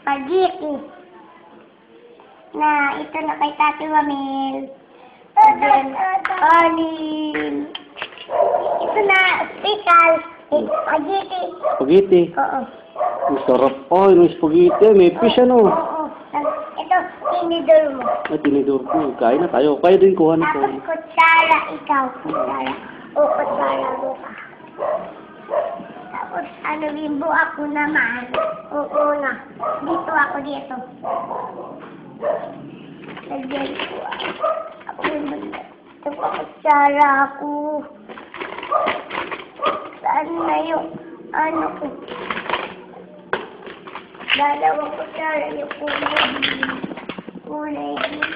spaghetti. Na ito na kay Tati Wamil. And then, kanin. Ito na, special. Spaghetti. Spaghetti. Oo. Ang sarap. Oh, yung spaghetti. May fish ano. Oo. Ito, tinidor mo. Ay, tinidor ko. Kain na tayo. Kaya din kuha na Tapos ko. kutsara, ikaw. Kutsara. O, kutsara mo ka. Tapos, bimbo ako naman. Oo na. Dito ako dito. Lagyan ko. Ako naman. Ito pa kutsara ako. Saan na yung ano ko? Dalawang kutsara yung kulay. Kulay dito.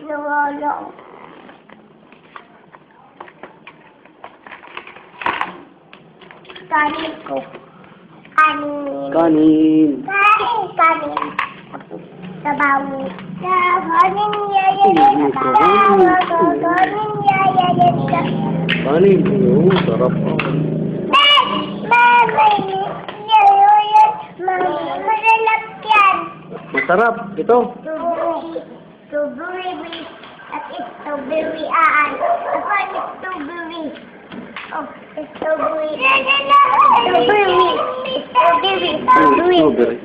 Nawala ko. Kanin ko. Kanin. Kanin. Kanin. Sabaw. Kanin yaya. Sabaw. Kanin yaya. Kanin. Oo, sarap. Masarap yan. Masarap. Ito. Strawberry. At strawberry aan. Ako ang strawberry. Oh, strawberry. Strawberry. Strawberry.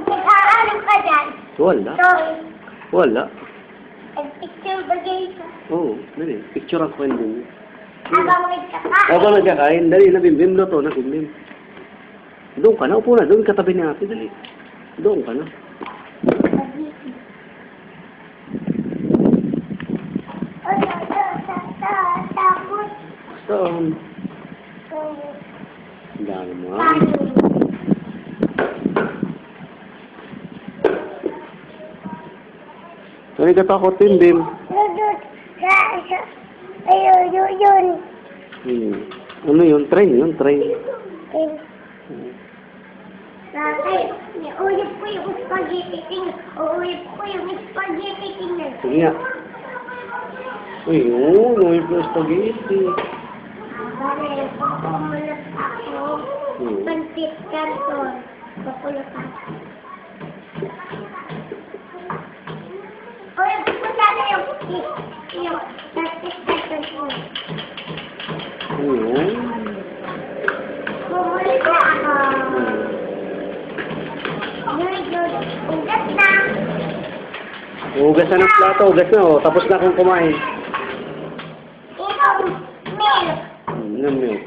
Nag-aaral ka dyan? Wala. Wala. Picture ba dito? Oo, dali. Picture ako din. Habang nagkakain. Habang nagkakain, dali, nabimim na to, nabimim. Doon ka na, upo na, doon katabi ni ate, dali. Doon ka na. Tapos, Saan? Ang dami mo, ha? Dali ka takotin, Bim. Ayun. Ano yun? Train yun, train. Uyip ko yung spaghetti tingnan. Uyip ko yung spaghetti tingnan. Sige nga. Uy, yun. Uy, yung spaghetti. Bale, pumulat ako. Pansit karton. Papulat ako. Uyip ko sana yung pansit karton ko. Ayun. Pumulat na ako. Ugas na. Hugas na ng plato, hugas na, oh. Tapos na akong kumain. Ikaw, milk. Ano milk?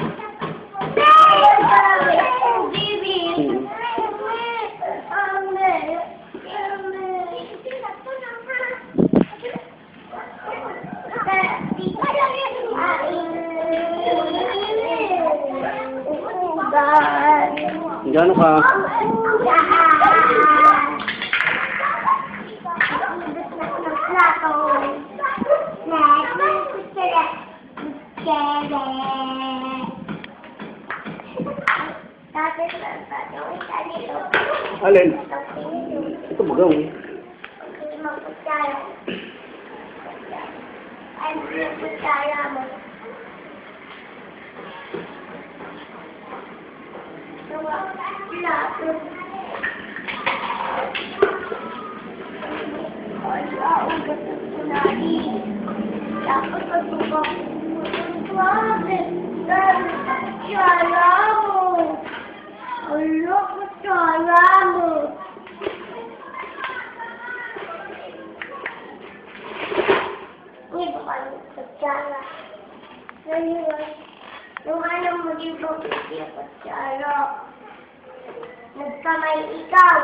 Gano'n ka? Alin? Ito magaw. Tapos pagbuka ko, kutsara mo. Ala, kutsara mo. Hindi ba yung kutsara? Nung alam mo din ba yung kutsara? Nagkamay ikaw.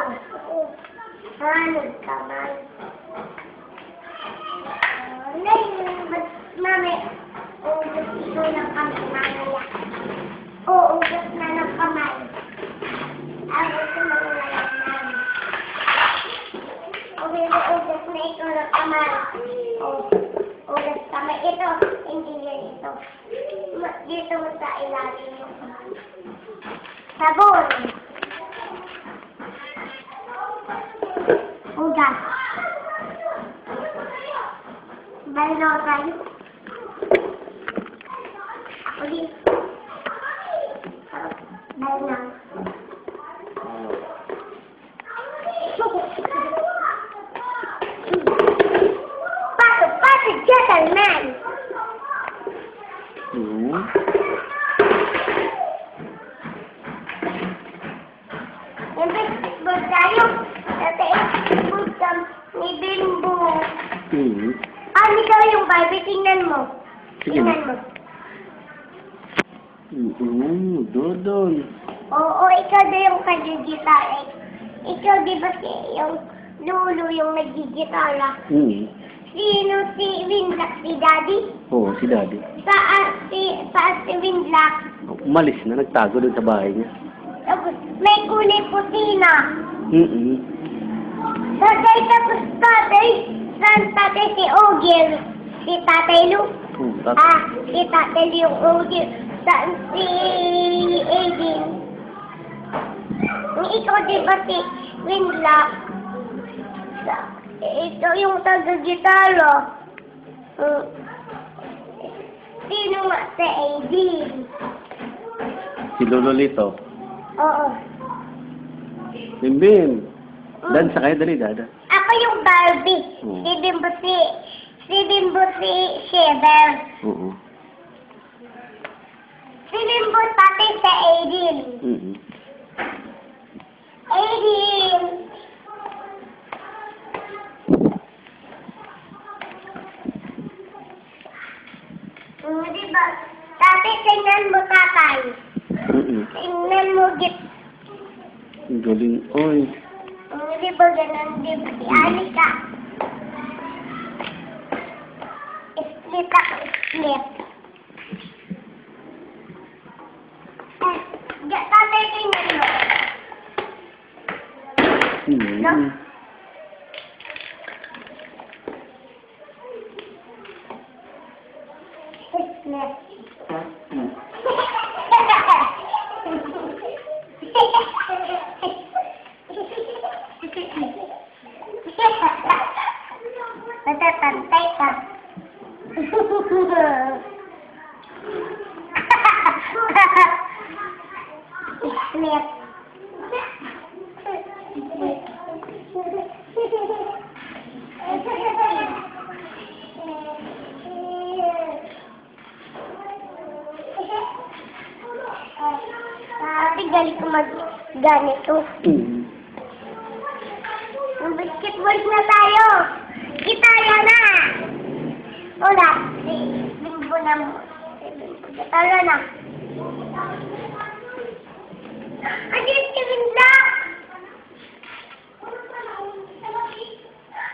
Ha, nagkamay. Mami, ugas ito ng kamay. Oo, ugas na ng kamay. Ito na lang namin. Okay, ugas na ito ng kamay. Ugas kamay. Ito, hindi yan ito. Dito mo sa ilalim yung kamay. Sabon. Ugas. Balotan. Ako din. Dahil na. Pasok, pasok, gentleman! Hmm. Yung basketball tayo. Dati basketball ka ni Bimbo. Hmm. Ikaw yung Barbie, tingnan mo. Sige Tingnan na. mo. Dodon. Oo, ikaw na yung kagigitara. Ikaw di ba yung lulu yung nagigitara? Hmm. Sino si Winlock? Si Daddy? Oo, si Daddy. Saan si Winlock? Umalis na, nagtago doon sa bahay niya. Tapos may kulay puti na. Hmm. Tatay, tapos tatay. Saan tatay si Ogil? Si Tatay Lu? Si Tatay Lu yung Ogil. Saan si Aiden? Ikaw di ba si Winlock? Ito yung taga-gitara. Sino nga si Aiden? Si Lolo Lito. Oo. Bimbim. Dansa kayo, dali, dada. Ako yung Barbie. Oo. Si Bimbo si Shiver. Oo. Si Bimbo pati sa Aiden. Aiden! Diba? Tatay, tingnan mo tatay. Tingnan mo Ang galing. Oy. Diba ganun? Diba si Anika? Split ako, split. Tatay, tingnan mo. No? Split. Natatantay ka. Split. Galing ko mag-ganito. Basketball na tayo. Gitara na. Wala. Bimbo na mo. Gitara na. Andyan si Winlock.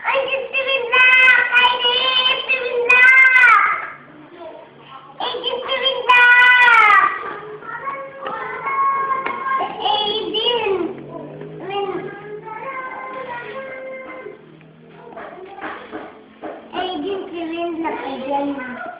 Andyan si Winlock. Andyan si Winlock. Andyan si Winlock. Aiden si Winlock. Aiden na.